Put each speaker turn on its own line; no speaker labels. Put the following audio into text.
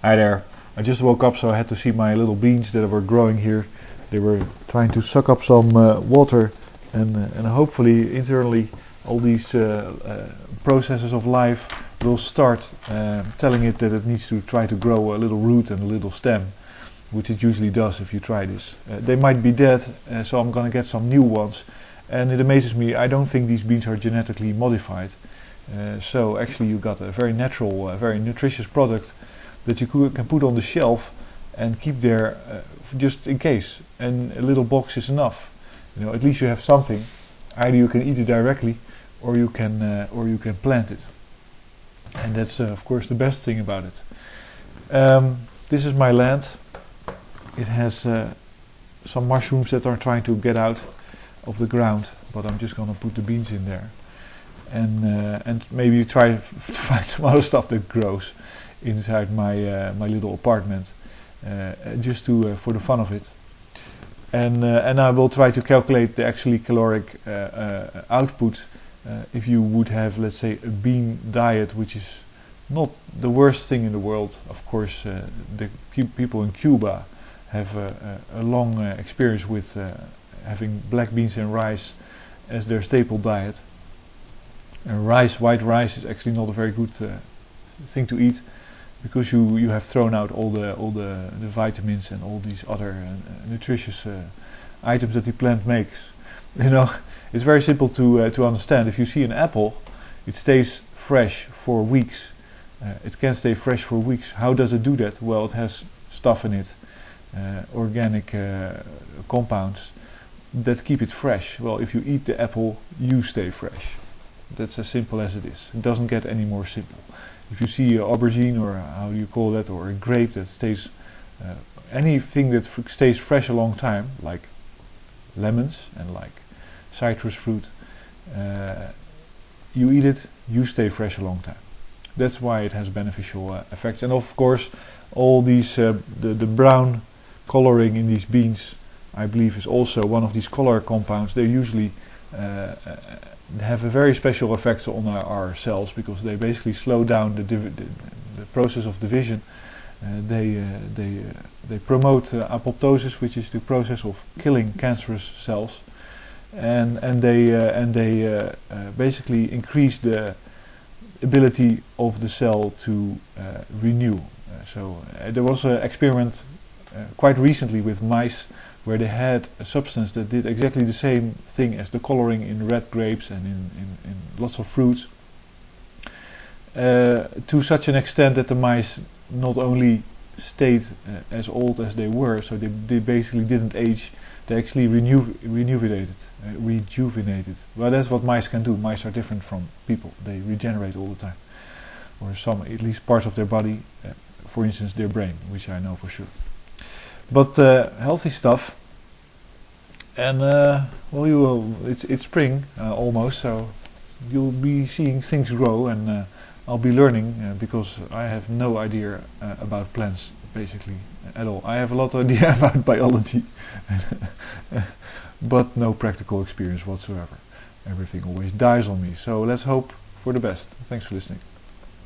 Hi there. I just woke up, so I had to see my little beans that were growing here. They were trying to suck up some water, and hopefully internally all these processes of life will start telling it that it needs to try to grow a little root and a little stem, which it usually does if you try this. They might be dead, so I'm going to get some new ones. And it amazes me, I don't think these beans are genetically modified. So actually you got a very natural, very nutritious product that you can put on the shelf and keep there just in case. And a little box is enough. You know, at least you have something. Either you can eat it directly, or you can plant it. And that's of course the best thing about it. This is my land. It has some mushrooms that are trying to get out of the ground, but I'm just going to put the beans in there, and maybe try to find some other stuff that grows inside my little apartment, just to for the fun of it. And I will try to calculate the actually caloric output if you would have, let's say, a bean diet, which is not the worst thing in the world. Of course, the people in Cuba have a long experience with having black beans and rice as their staple diet. And white rice is actually not a very good thing to eat, because you have thrown out all the vitamins and all these other nutritious items that the plant makes. You know, it's very simple to understand. If you see an apple, it stays fresh for weeks. It can stay fresh for weeks. How does it do that? Well, it has stuff in it, organic compounds that keep it fresh. Well, if you eat the apple, you stay fresh. That's as simple as it is. It doesn't get any more simple. If you see an aubergine, or how do you call that, or a grape that stays, anything that stays fresh a long time, like lemons and like citrus fruit, you eat it, you stay fresh a long time. That's why it has beneficial effects. And of course, all these the brown coloring in these beans, I believe, is also one of these color compounds. They usually have a very special effect on our cells, because they basically slow down the process of division. They promote apoptosis, which is the process of killing cancerous cells, and they basically increase the ability of the cell to renew. There was an experiment quite recently with mice, where they had a substance that did exactly the same thing as the coloring in red grapes and in lots of fruits, to such an extent that the mice not only stayed as old as they were, so they basically didn't age, they actually rejuvenated. Well, that's what mice can do. Mice are different from people. They regenerate all the time, or some, at least parts of their body, for instance their brain, which I know for sure. But healthy stuff, and well, it's spring almost, so you'll be seeing things grow, and I'll be learning, because I have no idea about plants basically at all. I have a lot of idea about biology, but no practical experience whatsoever. Everything always dies on me. So let's hope for the best. Thanks for listening.